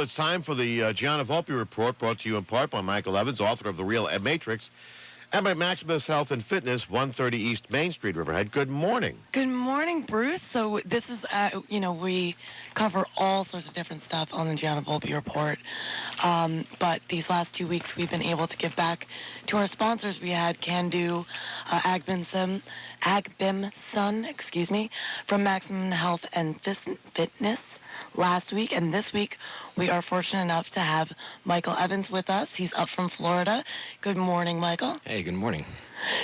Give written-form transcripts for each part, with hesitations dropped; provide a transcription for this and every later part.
it's time for the Gianna Volpe Report, brought to you in part by Michael Evans, author of The Real Matrix, and by Maximus Health and Fitness, 130 East Main Street, Riverhead. Good morning. Good morning, Bruce. So this is, we cover all sorts of different stuff on the Gianna Volpe Report. But these last 2 weeks, we've been able to give back to our sponsors. We had Can Do, Agbimson, from Maximum Health and Fitness last week. And this week, we are fortunate enough to have Michael Evans with us. He's up from Florida. Good morning, Michael. Hey, good morning.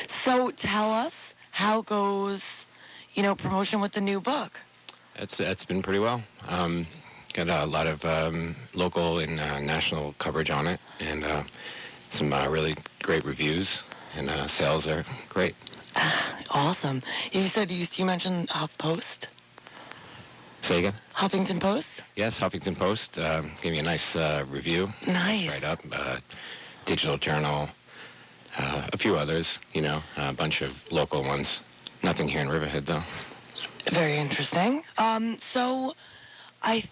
So tell us, how goes, promotion with the new book? It's been pretty well. Got a lot of local and national coverage on it, and some really great reviews, and sales are great. Awesome. You said you mentioned HuffPost. Say again? Huffington Post? Yes, Huffington Post gave me a nice review. Nice. Right up. Digital Journal, a few others, a bunch of local ones. Nothing here in Riverhead, though. Very interesting. So I'm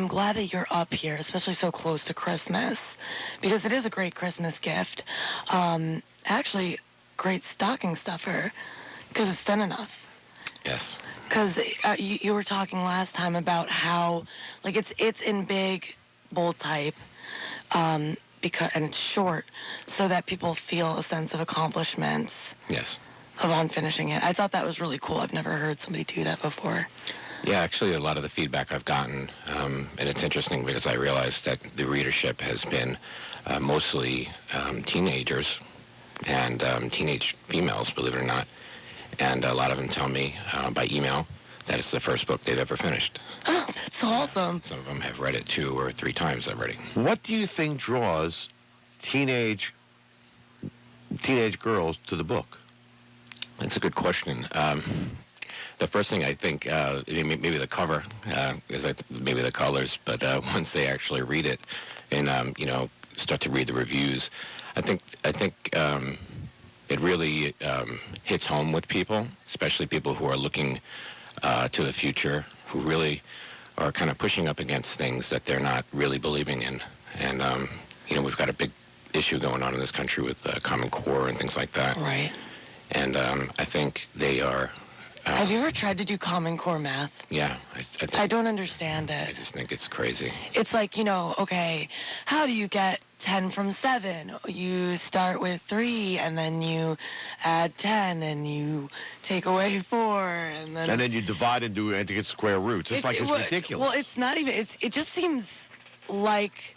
glad that you're up here, especially so close to Christmas, because it is a great Christmas gift. Actually, great stocking stuffer, because it's thin enough. Yes. Because you were talking last time about how, it's in big, bold type, and it's short, so that people feel a sense of accomplishment. Yes. On finishing it. I thought that was really cool. I've never heard somebody do that before. Yeah, actually, a lot of the feedback I've gotten, and it's interesting because I realized that the readership has been mostly teenagers and teenage females, believe it or not. And a lot of them tell me by email that it's the first book they've ever finished. Oh, that's awesome. Some of them have read it 2 or 3 times already. What do you think draws teenage girls to the book? That's a good question. The first thing I think, maybe the cover, maybe the colors, but once they actually read it and, start to read the reviews, I think it really hits home with people, especially people who are looking to the future, who really are kind of pushing up against things that they're not really believing in. And, we've got a big issue going on in this country with Common Core and things like that. Right. And I think they are... Have you ever tried to do Common Core math? Yeah. I don't understand it. I just think it's crazy. It's like, okay, how do you get 10 from 7? You start with 3, and then you add 10, and you take away 4, and then you divide and to get square roots. It's ridiculous. Well, it's not even. It just seems like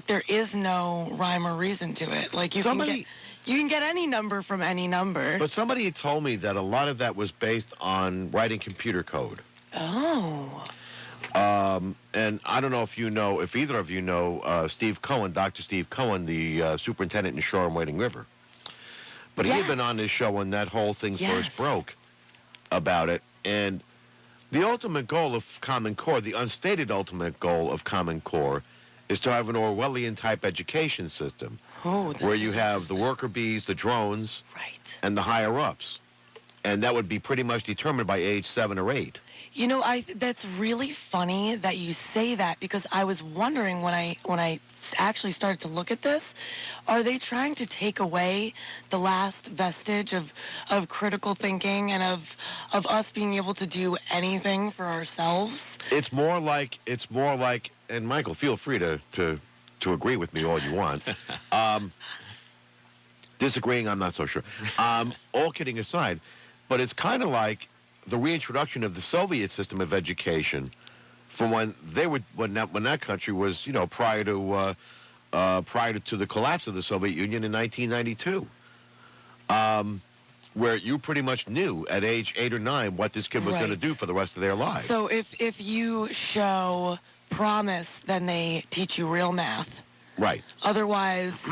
there is no rhyme or reason to it. Like you can get any number from any number. But somebody had told me that a lot of that was based on writing computer code. Oh. And I don't know if either of you know Steve Cohen, Dr. Steve Cohen, the superintendent in Shore and Wading River. But he had been on this show when that whole thing first broke about it. And the ultimate goal of Common Core, the unstated ultimate goal of Common Core, is to have an Orwellian-type education system. Oh, that's where you have the worker bees, the drones, right, and the higher-ups. And that would be pretty much determined by age 7 or 8. That's really funny that you say that, because I was wondering when I actually started to look at this, are they trying to take away the last vestige of critical thinking and of us being able to do anything for ourselves? It's more like, and Michael, feel free to agree with me all you want. Disagreeing, I'm not so sure. All kidding aside, but it's kind of like the reintroduction of the Soviet system of education from when that country was, prior to the collapse of the Soviet Union in 1992, where you pretty much knew at age 8 or 9 what this kid was going to do for the rest of their lives. So if you show promise, then they teach you real math. Right. Otherwise,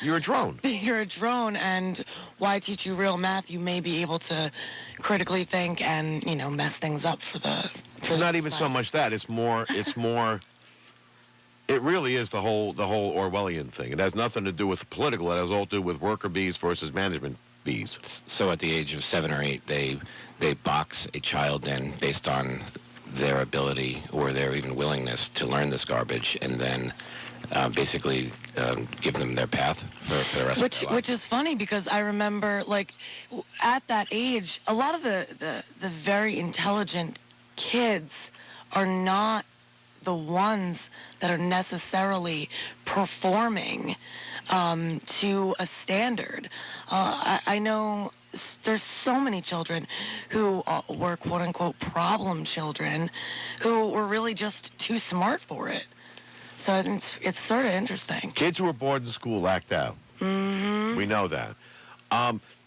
you're a drone. You're a drone, and why teach you real math? You may be able to critically think and, mess things up for the... Not even so much that. It's more... It really is the whole Orwellian thing. It has nothing to do with political. It has all to do with worker bees versus management bees. So at the age of 7 or 8, they box a child in based on their ability or their even willingness to learn this garbage, and then basically give them their path for the rest of their lives. Which is funny because I remember, like, at that age, a lot of the very intelligent kids are not the ones that are necessarily performing to a standard. I know there's so many children who were quote-unquote problem children who were really just too smart for it. So it's sort of interesting. Kids who are bored in school act out. Mm-hmm. We know that.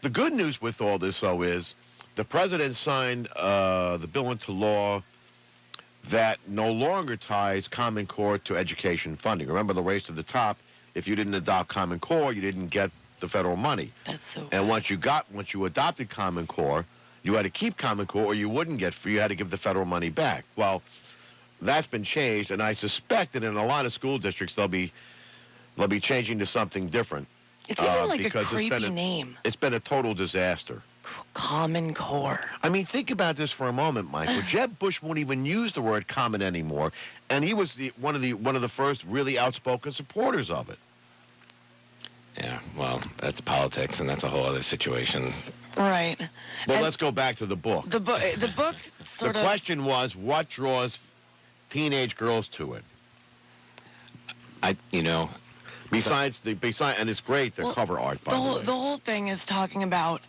The good news with all this, though, is the president signed the bill into law that no longer ties Common Core to education funding. Remember the race to the top? If you didn't adopt Common Core, you didn't get the federal money. That's so. And once you adopted Common Core, you had to keep Common Core, or you wouldn't get free. You had to give the federal money back. Well, that's been changed, and I suspect that in a lot of school districts they'll be changing to something different. It's even like a because creepy name. It's been a total disaster. Common Core. I mean, think about this for a moment, Michael. Jeb Bush won't even use the word common anymore, and he was one of the first really outspoken supporters of it. Yeah, well, that's politics, and that's a whole other situation. Right. Well, And let's go back to the book. the book sort The of. question was, what draws teenage girls to it? Besides, and it's great, the cover art, by the way. The whole thing is talking about,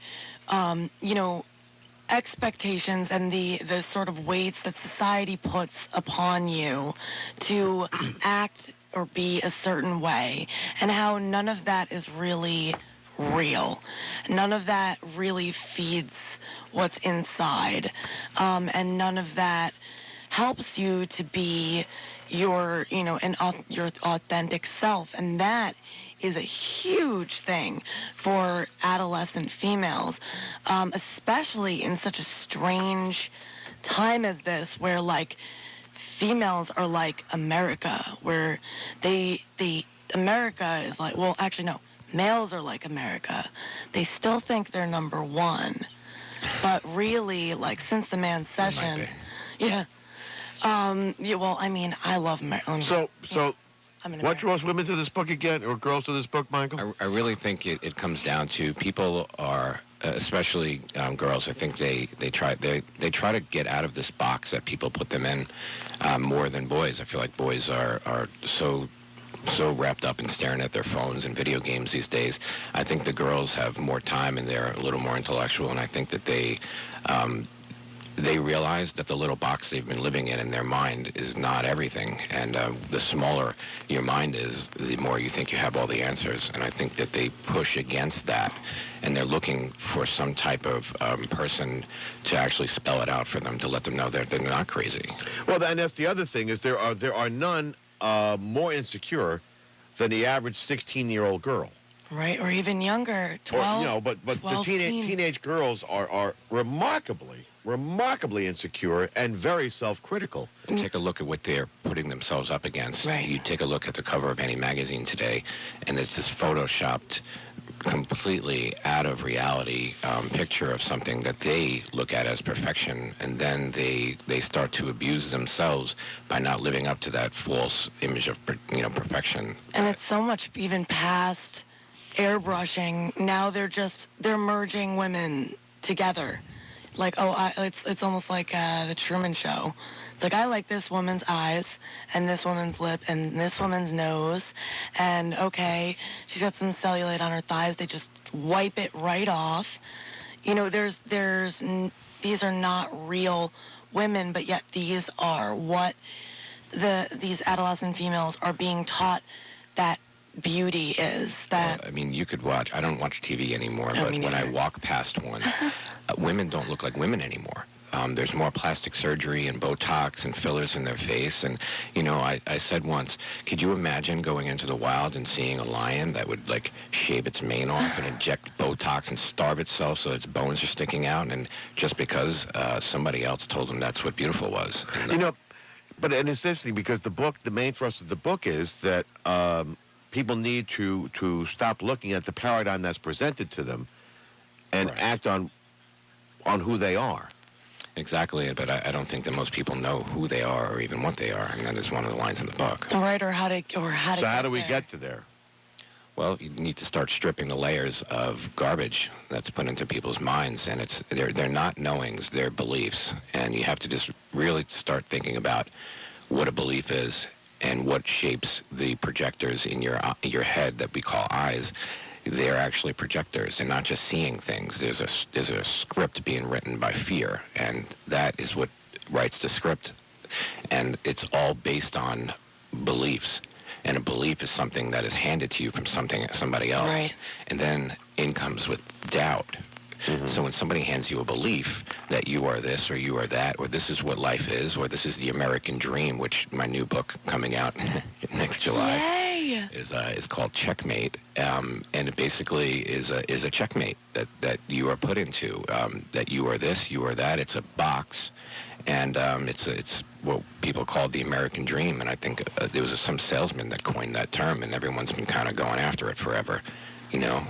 expectations and the sort of weights that society puts upon you to act or be a certain way, and how none of that is really real. None of that really feeds what's inside, and none of that helps you to be your authentic self, and that is a huge thing for adolescent females, especially in such a strange time as this, where like females are like America, where America is like, well, actually no, males are like America. They still think they're number one, but really, like, since the man's session, yeah. Well, I mean, I love Maryland. So I'm an what American. draws women to this book again, or girls to this book, Michael? I really think it comes down to people are, especially girls. I think they try to get out of this box that people put them in more than boys. I feel like boys are so wrapped up in staring at their phones and video games these days. I think the girls have more time and they're a little more intellectual, and I think that they realize that the little box they've been living in their mind is not everything. And the smaller your mind is, the more you think you have all the answers. And I think that they push against that, and they're looking for some type of person to actually spell it out for them, to let them know they're not crazy. Well, and that's the other thing, is there are none more insecure than the average 16-year-old girl. Right, or even younger, 12. But 12, the teen. teenage girls are remarkably insecure and very self-critical. And take a look at what they're putting themselves up against. Right. You take a look at the cover of any magazine today, and it's this photoshopped, completely out of reality picture of something that they look at as perfection, and then they start to abuse themselves by not living up to that false image of perfection. And it's so much even past airbrushing. Now they're merging women together. Like, it's almost like the Truman Show. It's like, I like this woman's eyes and this woman's lip and this woman's nose, and okay, she's got some cellulite on her thighs. They just wipe it right off. These are not real women, but yet these are what these adolescent females are being taught that beauty is. That Well, I mean, you could watch. I don't watch TV anymore, Oh, but me when I neither. walk past one, women don't look like women anymore. There's more plastic surgery and Botox and fillers in their face. And, I said once, could you imagine going into the wild and seeing a lion that would, like, shave its mane off and inject Botox and starve itself so its bones are sticking out? And just because somebody else told them that's what beautiful was. And, But and it's interesting because the main thrust of the book is that people need to stop looking at the paradigm that's presented to them and Right. act on who they are. Exactly, but I don't think that most people know who they are or even what they are, and that is one of the lines in the book. Right, or how to So how do we there. get to there? Well, you need to start stripping the layers of garbage that's put into people's minds, and they're not knowings, they're beliefs, and you have to just really start thinking about what a belief is and what shapes the projectors in your head that we call eyes. They're actually projectors. They're not just seeing things. There's a script being written by fear, and that is what writes the script, and it's all based on beliefs. And a belief is something that is handed to you from somebody else. Right. And then in comes with doubt. So when somebody hands you a belief that you are this or you are that, or this is what life is, or this is the American dream, which my new book coming out next July Yay! is called Checkmate, and it basically is a checkmate that you are put into, that you are this, you are that. It's a box, and it's what people call the American dream. And I think there was some salesman that coined that term, and everyone's been kind of going after it forever, you know.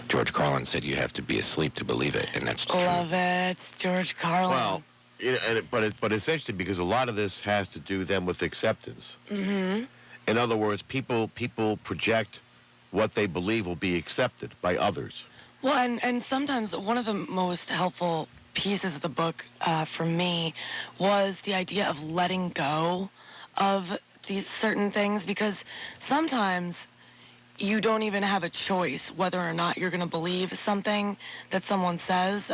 George Carlin said you have to be asleep to believe it, and that's true. Love it, George Carlin. Well, but it's interesting because a lot of this has to do then with acceptance. Mm-hmm. In other words, people project what they believe will be accepted by others. Well, and sometimes one of the most helpful pieces of the book for me was the idea of letting go of these certain things, because sometimes you don't even have a choice whether or not you're going to believe something that someone says.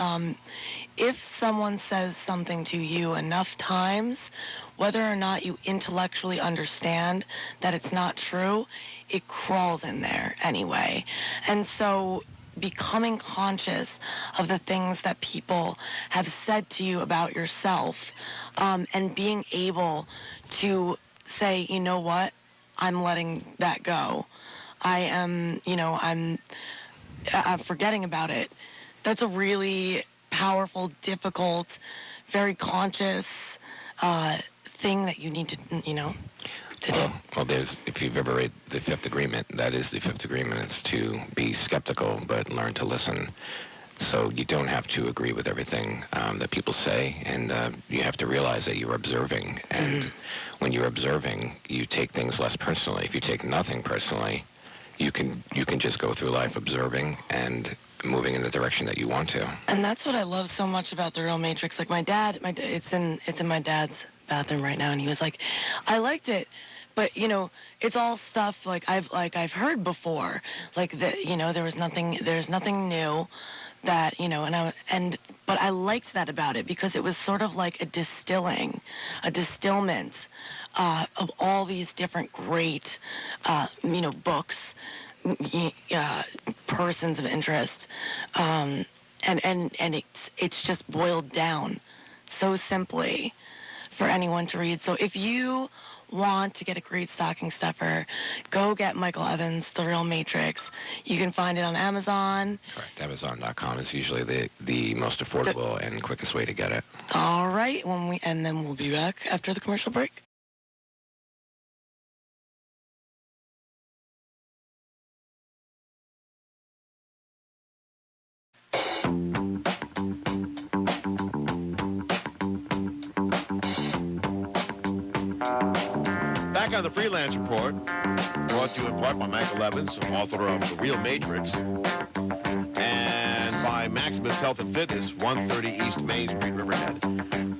If someone says something to you enough times, whether or not you intellectually understand that it's not true, it crawls in there anyway. And so becoming conscious of the things that people have said to you about yourself, and being able to say, you know what, I'm letting that go. I'm forgetting about it. That's a really powerful, difficult, very conscious thing that you need to do. Well, if you've ever read The Fifth Agreement, that is the Fifth Agreement, is to be skeptical but learn to listen. So you don't have to agree with everything that people say, and you have to realize that you're observing. And when you're observing, you take things less personally. If you take nothing personally, you can just go through life observing and moving in the direction that you want to. And that's what I love so much about The Real Matrix. Like my dad, it's in my dad's bathroom right now, and he was like, I liked it, but it's all stuff like I've heard before, like that, there's nothing new that, but I liked that about it because it was sort of like a distillment of all these different great, books, persons of interest, and it's just boiled down so simply for anyone to read. So if you want to get a great stocking stuffer, go get Michael Evans' The Real Matrix. You can find it on Amazon. Correct. Amazon.com is usually the most affordable and quickest way to get it. All right. And then we'll be back after the commercial break. Back on the Freelance Report, brought to you in part by Michael Evans, author of The Real Matrix, and by Maximus Health and Fitness, 130 East Main Street, Riverhead.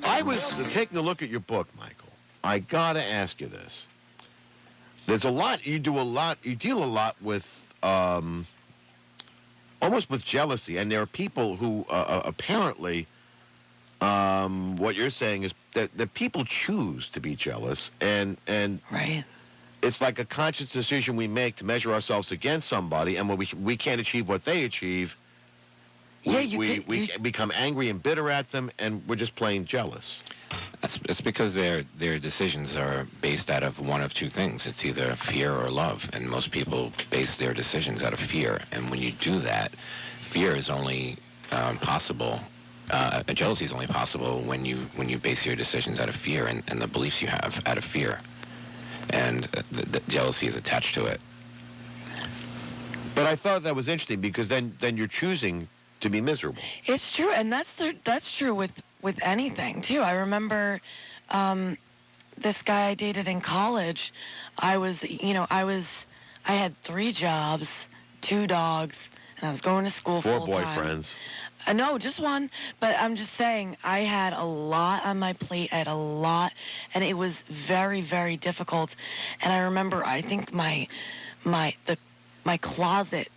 I was taking a look at your book, Michael. I gotta ask you this. There's a lot, you deal a lot with, almost with jealousy, and there are people who apparently, what you're saying is that people choose to be jealous, and Right. it's like a conscious decision we make to measure ourselves against somebody, and when we can't achieve what they achieve, we become angry and bitter at them, and we're just plain jealous. It's because their decisions are based out of one of two things. It's either fear or love, and most people base their decisions out of fear. And when you do that, fear is only possible. Jealousy is only possible when you base your decisions out of fear and the beliefs you have out of fear, and the jealousy is attached to it. But I thought that was interesting because then you're choosing to be miserable. It's true, and that's true with with anything too. I remember this guy I dated in college. I had 3 jobs, 2 dogs, and I was going to school 4 full time. boyfriends. No, just one. But I'm just saying, I had a lot on my plate. I had a lot, and it was very, very difficult. And I remember, I think my closet,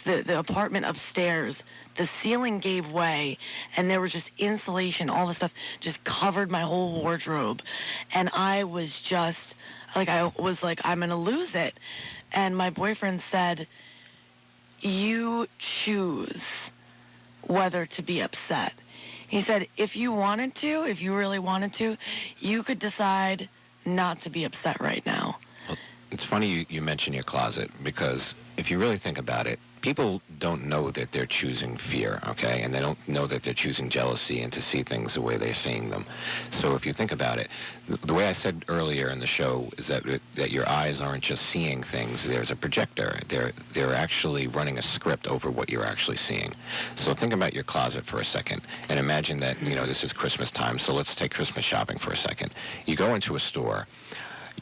the apartment upstairs, the ceiling gave way, and there was just insulation. All the stuff just covered my whole wardrobe, and I was just like, I'm gonna lose it. And my boyfriend said, "You choose whether to be upset." He said, if you really wanted to, you could decide not to be upset right now. Well, it's funny you mention your closet, because if you really think about it, people don't know that they're choosing fear, okay? And they don't know that they're choosing jealousy and to see things the way they're seeing them. So if you think about it, the way I said earlier in the show is that your eyes aren't just seeing things. There's a projector. They're actually running a script over what you're actually seeing. So think about your closet for a second and imagine that, this is Christmas time. So let's take Christmas shopping for a second. You go into a store.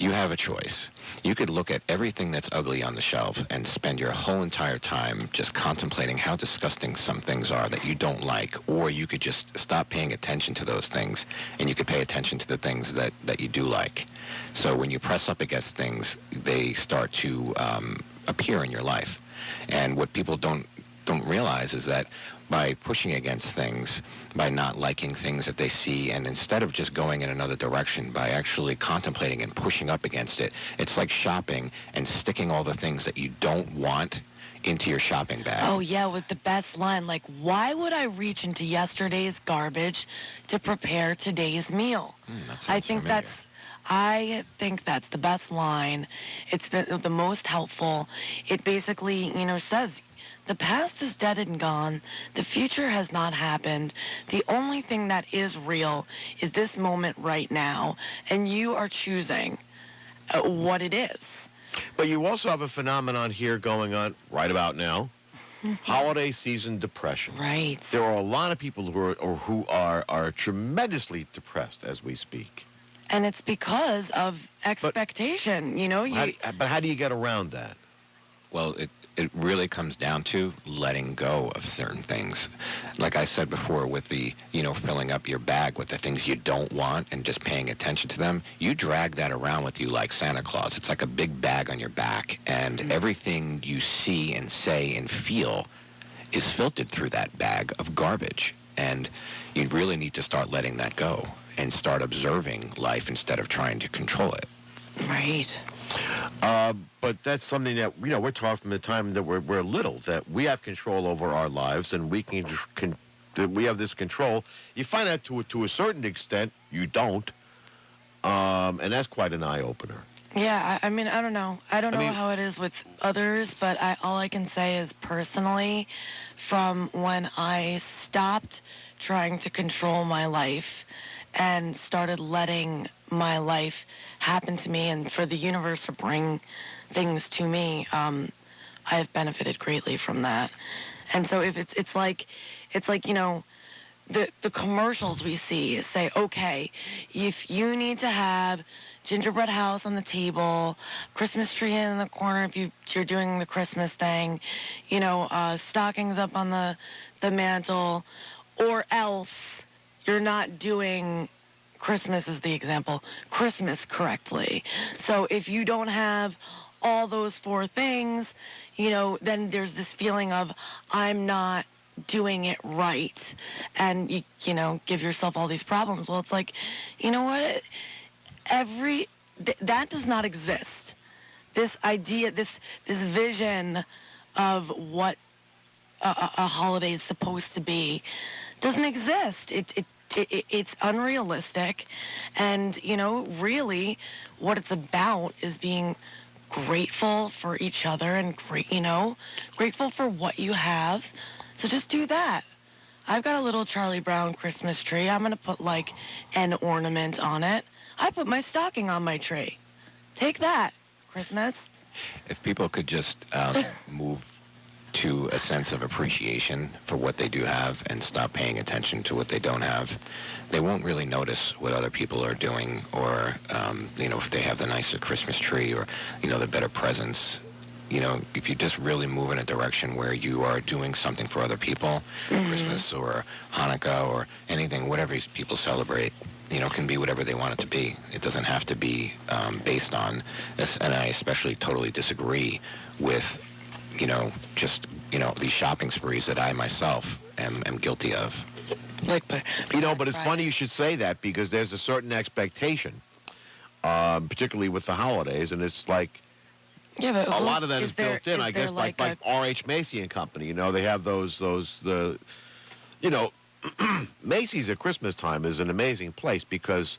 You have a choice. You could look at everything that's ugly on the shelf and spend your whole entire time just contemplating how disgusting some things are that you don't like, or you could just stop paying attention to those things and you could pay attention to the things that you do like. So when you press up against things, they start to appear in your life. And what people don't realize is that by pushing against things, by not liking things that they see, and instead of just going in another direction, by actually contemplating and pushing up against it, it's like shopping and sticking all the things that you don't want into your shopping bag. Oh, yeah, with the best line, like, why would I reach into yesterday's garbage to prepare today's meal? I think that's the best line. It's been the most helpful. It basically, says, the past is dead and gone. The future has not happened. The only thing that is real is this moment right now, and you are choosing what it is. But you also have a phenomenon here going on right about now. Holiday season depression. Right. There are a lot of people who are tremendously depressed as we speak. And it's because of expectation. But how do you get around that? Well, it really comes down to letting go of certain things. Like I said before, with the, filling up your bag with the things you don't want and just paying attention to them, you drag that around with you like Santa Claus. It's like a big bag on your back, and everything you see and say and feel is filtered through that bag of garbage. And you really need to start letting that go and start observing life instead of trying to control it. Right. But that's something that, we're taught from the time that we're little, that we have control over our lives and we that we have this control. You find out to a certain extent you don't, and that's quite an eye-opener. Yeah, I mean, I don't know. I don't know how it is with others, but all I can say is personally, from when I stopped trying to control my life and started letting my life happen to me and for the universe to bring things to me, I have benefited greatly from that. And so if it's like the commercials we see say, okay, if you need to have gingerbread house on the table, Christmas tree in the corner if you're doing the Christmas thing, stockings up on the mantle, or else you're not doing Christmas is the example, Christmas correctly. So if you don't have all those 4 things, then there's this feeling of I'm not doing it right, and you give yourself all these problems. Well, it's like, you know what? That does not exist. This idea, this vision of what a holiday is supposed to be doesn't exist. It's unrealistic, and really what it's about is being grateful for each other and grateful for what you have. So just do that. I've got a little Charlie Brown Christmas tree. I'm gonna put like an ornament on it. I put my stocking on my tree. Take that, Christmas. If people could just move to a sense of appreciation for what they do have and stop paying attention to what they don't have, they won't really notice what other people are doing, or if they have the nicer Christmas tree, or the better presents. If you just really move in a direction where you are doing something for other people, Christmas or Hanukkah or anything, whatever people celebrate, can be whatever they want it to be. It doesn't have to be based on this. And I especially totally disagree with, these shopping sprees that I myself am guilty of. But it's funny you should say that, because there's a certain expectation, particularly with the holidays, and it's like, yeah, but a lot of that is built in, I guess, there like R.H. Macy and Company. They have Macy's at Christmas time is an amazing place because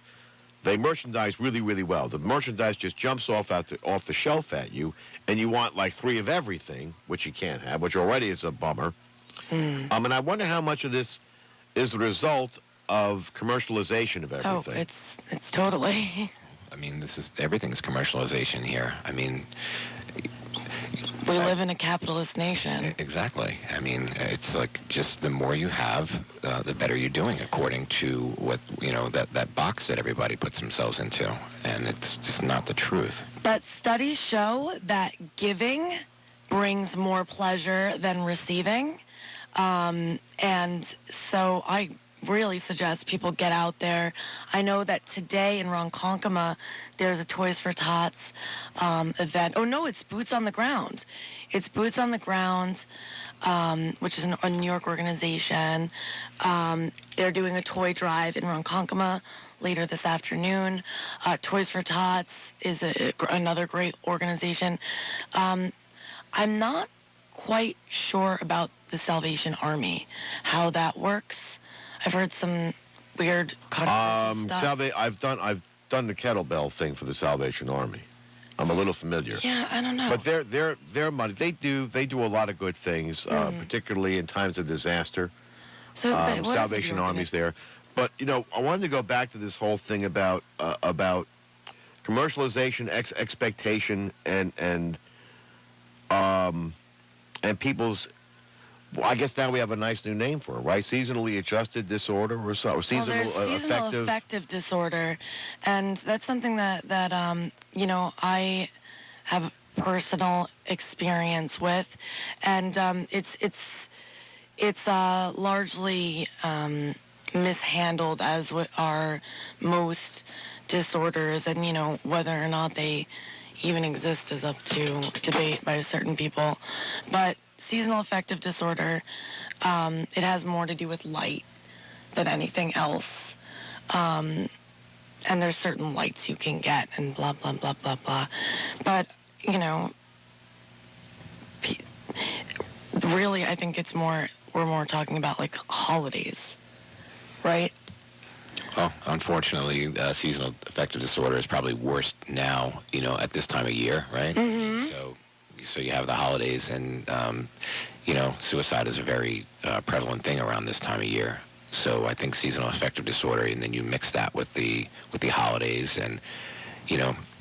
they merchandise really, really well. The merchandise just jumps off the shelf at you, and you want like 3 of everything, which you can't have, which already is a bummer. And I wonder how much of this is the result of commercialization of everything. Oh, it's totally. I mean, everything's commercialization here. I mean, we live in a capitalist nation. Exactly. I mean, it's like just the more you have, the better you're doing, according to what, that box that everybody puts themselves into. And it's just not the truth. But studies show that giving brings more pleasure than receiving. And so I really suggest people get out there. I know that today in Ronkonkoma, there's a Toys for Tots event. Oh, no, it's Boots on the Ground. It's Boots on the Ground, which is a New York organization. They're doing a toy drive in Ronkonkoma later this afternoon. Toys for Tots is another great organization. I'm not quite sure about the Salvation Army, how that works. I've heard some weird controversial stuff. I've done the kettlebell thing for the Salvation Army. I'm a little familiar. Yeah, I don't know. But their money, they do a lot of good things, particularly in times of disaster. So Salvation Army's there. But I wanted to go back to this whole thing about commercialization, expectation, and people's. Well, I guess now we have a nice new name for it, right? Seasonally adjusted disorder, or seasonal, seasonal affective disorder, and that's something that I have personal experience with, and it's largely mishandled, as are most disorders, and whether or not they even exist is up to debate by certain people, but seasonal affective disorder, it has more to do with light than anything else. And there's certain lights you can get and blah, blah, blah, blah, blah. But, really, I think we're more talking about like holidays, right? Well, unfortunately, seasonal affective disorder is probably worse now, at this time of year, right? Mm-hmm. So you have the holidays, and suicide is a very prevalent thing around this time of year. So I think seasonal affective disorder, and then you mix that with the holidays, and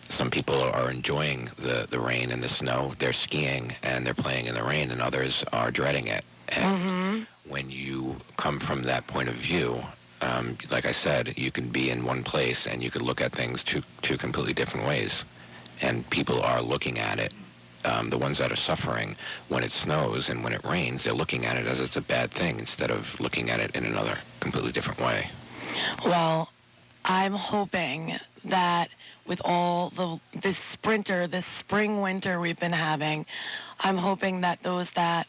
some people are enjoying the rain and the snow. They're skiing and they're playing in the rain, and others are dreading it. And when you come from that point of view, like I said, you can be in one place and you can look at things two completely different ways, and people are looking at it. The ones that are suffering when it snows and when it rains, they're looking at it as it's a bad thing instead of looking at it in another completely different way. Well, I'm hoping that with all this spring winter we've been having, I'm hoping that those that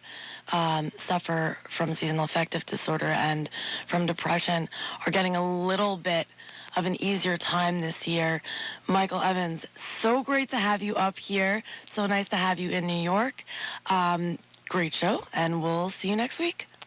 suffer from seasonal affective disorder and from depression are getting a little bit of an easier time this year. Michael Evans, so great to have you up here. So nice to have you in New York. Great show, and we'll see you next week.